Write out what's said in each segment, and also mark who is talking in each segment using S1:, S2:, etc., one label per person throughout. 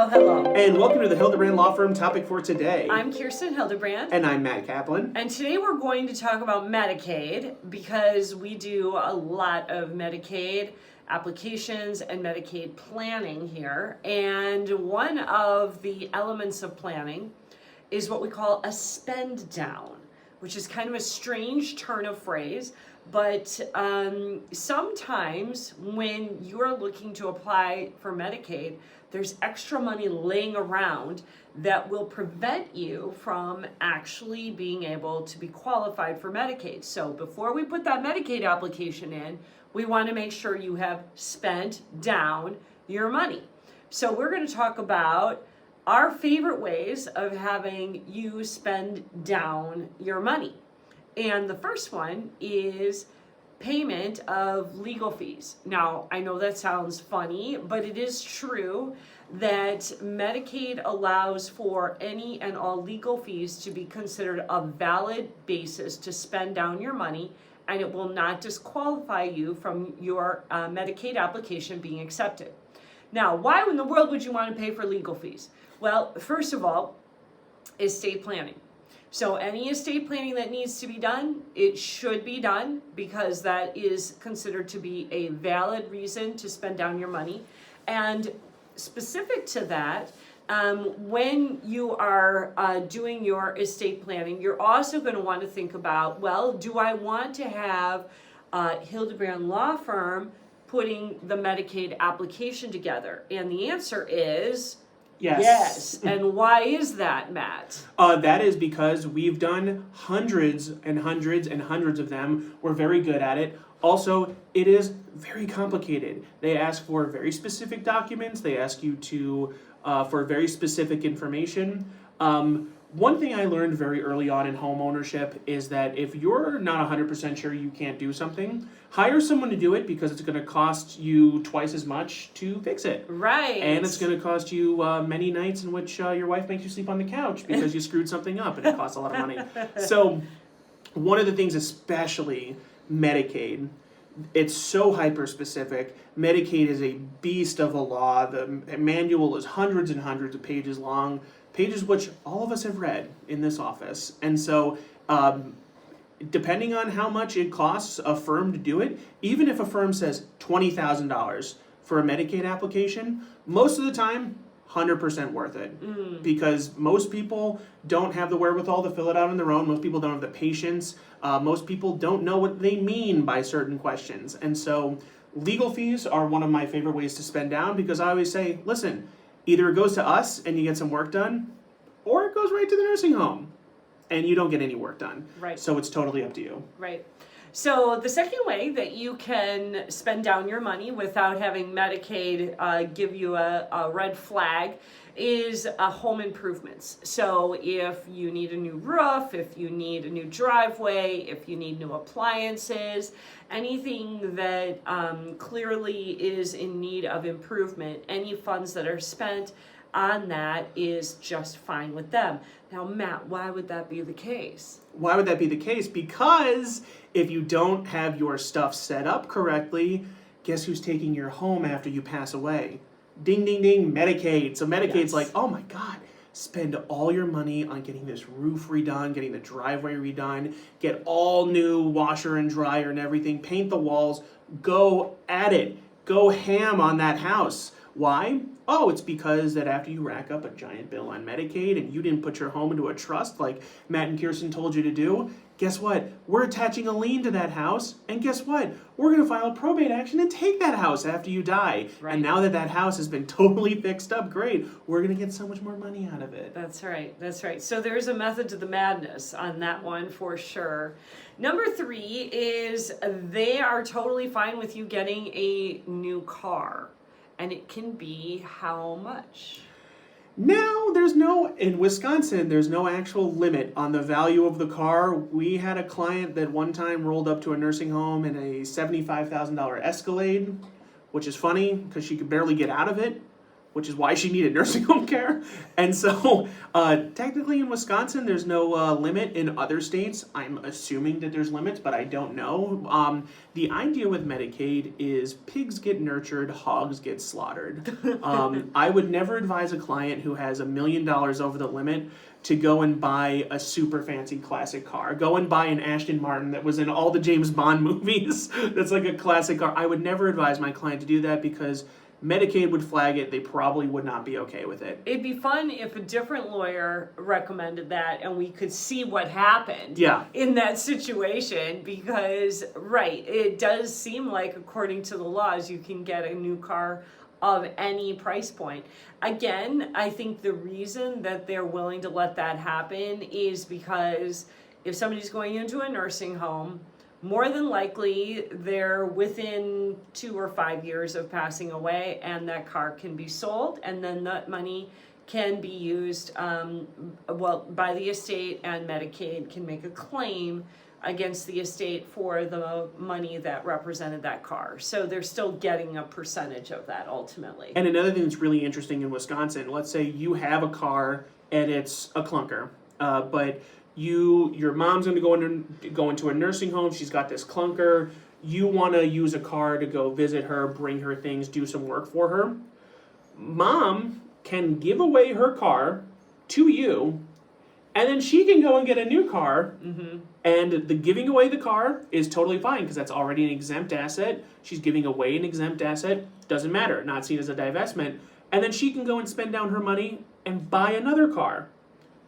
S1: hello.
S2: And welcome to the Hildebrand Law Firm topic for today.
S1: I'm Kirsten Hildebrand.
S2: And I'm Matt Kaplan.
S1: And today we're going to talk about Medicaid because we do a lot of Medicaid applications and Medicaid planning here. And one of the elements of planning is what we call a spend down, which is kind of a strange turn of phrase. But sometimes when you're looking to apply for Medicaid, there's extra money laying around that will prevent you from actually being able to be qualified for Medicaid. So before we put that Medicaid application in, we want to make sure you have spent down your money. So we're going to talk about our favorite ways of having you spend down your money. And the first one is payment of legal fees. Now, I know that sounds funny, but it is true that Medicaid allows for any and all legal fees to be considered a valid basis to spend down your money, and it will not disqualify you from your Medicaid application being accepted. Now, why in the world would you want to pay for legal fees? Well, first of all, estate planning. So any estate planning that needs to be done, it should be done because that is considered to be a valid reason to spend down your money. And specific to that, when you are doing your estate planning, you're also going to want to think about, well, do I want to have Hildebrand Law Firm putting the Medicaid application together? And the answer is yes. And why is that, Matt?
S2: That is because we've done hundreds and hundreds and hundreds of them. We're very good at it. Also, it is very complicated. They ask for very specific documents. They ask you to for very specific information. One thing I learned very early on in home ownership is that if you're not 100% sure you can't do something, hire someone to do it because it's going to cost you twice as much to fix it.
S1: Right.
S2: And it's going to cost you many nights in which your wife makes you sleep on the couch because you screwed something up and it costs a lot of money. So one of the things, especially Medicaid, it's so hyper-specific. Medicaid is a beast of a law. The manual is hundreds and hundreds of pages long, pages which all of us have read in this office. And so depending on how much it costs a firm to do it, even if a firm says $20,000 for a Medicaid application, most of the time, 100% worth it. Because most people don't have the wherewithal to fill it out on their own. Most people don't have the patience. Most people don't know what they mean by certain questions. And so legal fees are one of my favorite ways to spend down because I always say, listen, either it goes to us and you get some work done, or it goes right to the nursing home and you don't get any work done.
S1: Right.
S2: So it's totally up to you.
S1: Right. So the second way that you can spend down your money without having Medicaid give you a red flag is home improvements. So if you need a new roof, if you need a new driveway, if you need new appliances, anything that clearly is in need of improvement, any funds that are spent on that is just fine with them. Now, Matt, why would that be the case?
S2: Why would that be the case? Because if you don't have your stuff set up correctly, guess who's taking your home after you pass away? Ding, ding, ding, Medicaid. So Medicaid's like, oh my God, spend all your money on getting this roof redone, getting the driveway redone, get all new washer and dryer and everything, paint the walls, go at it, go ham on that house. Why? Oh, it's because that after you rack up a giant bill on Medicaid and you didn't put your home into a trust like Matt and Kirsten told you to do, guess what? We're attaching a lien to that house, and guess what? We're going to file a probate action and take that house after you die. Right. And now that that house has been totally fixed up, great, we're going to get so much more money out of it.
S1: That's right, that's right. So there's a method to the madness on that one for sure. Number 3 is they are totally fine with you getting a new car. And it can be how much?
S2: Now, in Wisconsin, there's no actual limit on the value of the car. We had a client that one time rolled up to a nursing home in a $75,000 Escalade, which is funny because she could barely get out of it. which is why she needed nursing home care. And so technically in Wisconsin, there's no limit. In other states, I'm assuming that there's limits, but I don't know. The idea with Medicaid is pigs get nurtured, hogs get slaughtered. I would never advise a client who has $1 million over the limit to go and buy a super fancy classic car. Go and buy an Aston Martin that was in all the James Bond movies. That's like a classic car. I would never advise my client to do that because Medicaid would flag it. They probably would not be okay with it.
S1: It'd be fun if a different lawyer recommended that and we could see what happened in that situation because, right, it does seem like according to the laws you can get a new car of any price point. Again, I think the reason that they're willing to let that happen is because if somebody's going into a nursing home, more than likely they're within 2 or 5 years of passing away and that car can be sold and then that money can be used by the estate, and Medicaid can make a claim against the estate for the money that represented that car. So they're still getting a percentage of that ultimately.
S2: And another thing that's really interesting in Wisconsin, let's say you have a car and it's a clunker, but your mom's going to go into a nursing home. She's got this clunker. You want to use a car to go visit her, bring her things, do some work for her. Mom can give away her car to you, and then she can go and get a new car. Mm-hmm. And the giving away the car is totally fine because that's already an exempt asset. She's giving away an exempt asset. Doesn't matter. Not seen as a divestment. And then she can go and spend down her money and buy another car.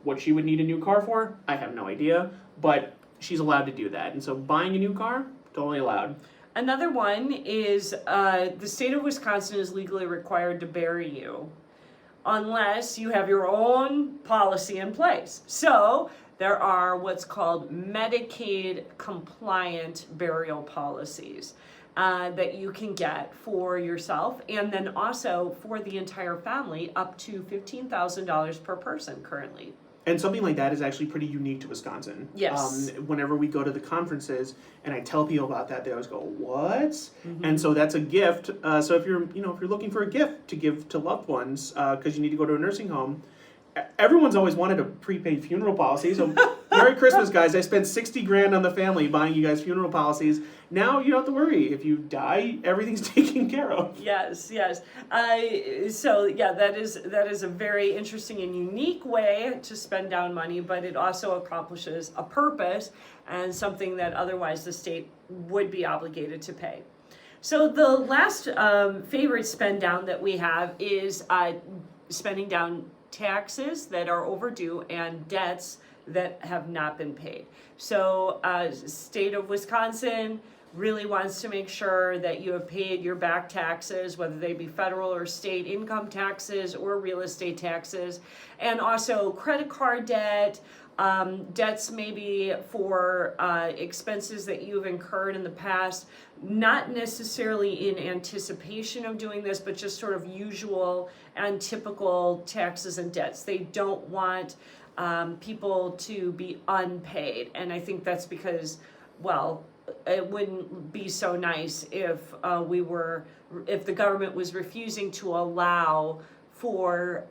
S2: What she would need a new car for, I have no idea, but she's allowed to do that. And so buying a new car, totally allowed.
S1: Another one is the state of Wisconsin is legally required to bury you unless you have your own policy in place. So there are what's called Medicaid compliant burial policies that you can get for yourself and then also for the entire family up to $15,000 per person currently.
S2: And something like that is actually pretty unique to Wisconsin.
S1: Yes.
S2: Whenever we go to the conferences and I tell people about that, they always go, "What?"
S1: Mm-hmm.
S2: And so that's a gift. So if you're looking for a gift to give to loved ones because you need to go to a nursing home, everyone's always wanted a prepaid funeral policy. So Merry Christmas, guys! I spent $60,000 on the family buying you guys funeral policies. Now you don't have to worry. If you die, everything's taken care of.
S1: Yes. So yeah, that is a very interesting and unique way to spend down money, but it also accomplishes a purpose and something that otherwise the state would be obligated to pay. So the last favorite spend down that we have is spending down taxes that are overdue and debts that have not been paid. So state of Wisconsin really wants to make sure that you have paid your back taxes, whether they be federal or state income taxes or real estate taxes, and also credit card debt, debts maybe for expenses that you've incurred in the past, not necessarily in anticipation of doing this, but just sort of usual and typical taxes and debts. They don't want people to be unpaid, and I think that's because, well, it wouldn't be so nice if if the government was refusing to allow for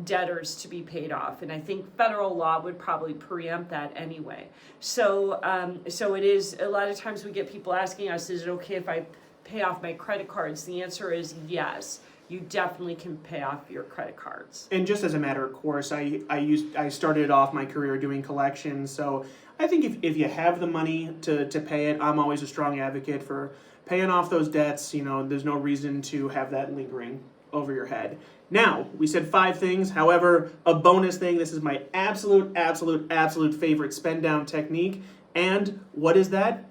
S1: debtors to be paid off, and I think federal law would probably preempt that anyway. So it is, a lot of times we get people asking us, is it okay if I pay off my credit cards? The answer is yes. You definitely can pay off your credit cards.
S2: And just as a matter of course, I started off my career doing collections, so I think if you have the money to pay it, I'm always a strong advocate for paying off those debts. There's no reason to have that lingering over your head. Now, we said 5 things. However, a bonus thing, this is my absolute favorite spend down technique. And what is that?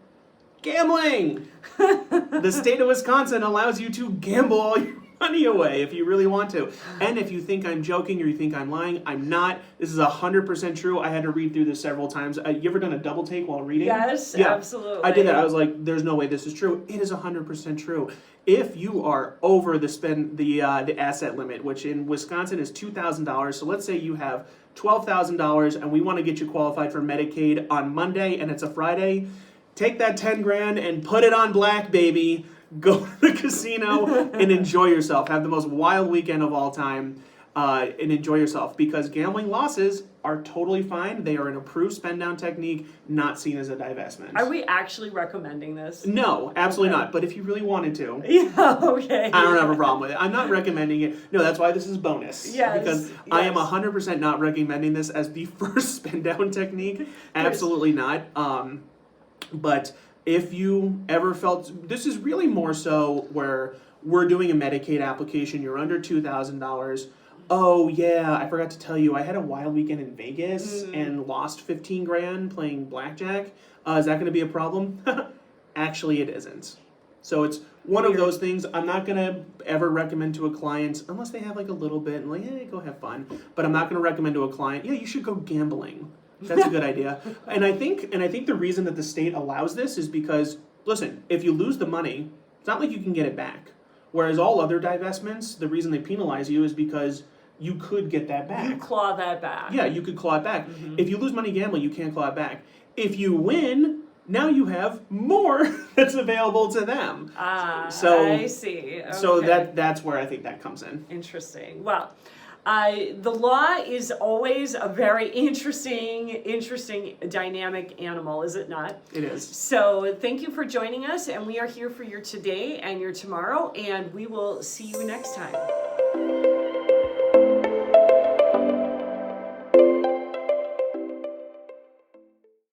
S2: Gambling! The state of Wisconsin allows you to gamble all your money away if you really want to. And if you think I'm joking or you think I'm lying, I'm not. This is 100% true. I had to read through this several times. You ever done a double take while reading?
S1: Yes, yeah, absolutely.
S2: I did that. I was like, there's no way this is true. It is 100% true. If you are over the asset limit, which in Wisconsin is $2,000, so let's say you have $12,000 and we want to get you qualified for Medicaid on Monday and it's a Friday, take that $10,000 and put it on black, baby. go to the casino and enjoy yourself. Have the most wild weekend of all time. And enjoy yourself, because gambling losses are totally fine. They are an approved spend down technique, not seen as a divestment.
S1: Are we actually recommending this?
S2: No, absolutely not. But if you really wanted to,
S1: Yeah, okay.
S2: I don't have a problem with it. I'm not recommending it. No, that's why this is bonus.
S1: Yes,
S2: Because I am 100% not recommending this as the first spend down technique. Absolutely not. But if you ever felt, this is really more so where we're doing a Medicaid application, you're under $2,000. Oh yeah, I forgot to tell you, I had a wild weekend in Vegas and lost 15 grand playing blackjack. Is that going to be a problem? Actually, it isn't. So it's one of those things I'm not going to ever recommend to a client unless they have like a little bit and like, hey, go have fun. But I'm not going to recommend to a client, yeah, you should go gambling. That's a good idea. And I think the reason that the state allows this is because, listen, if you lose the money, it's not like you can get it back. Whereas all other divestments, the reason they penalize you is because you could get that back.
S1: You claw that back.
S2: Yeah, you could claw it back. If you lose money gambling, you can't claw it back. If you win, now you have more that's available to them. So
S1: I see. Okay.
S2: So that's where I think that comes in.
S1: Interesting. Well, the law is always a very interesting, dynamic animal, is it not?
S2: It is.
S1: So thank you for joining us, and we are here for your today and your tomorrow, and we will see you next time.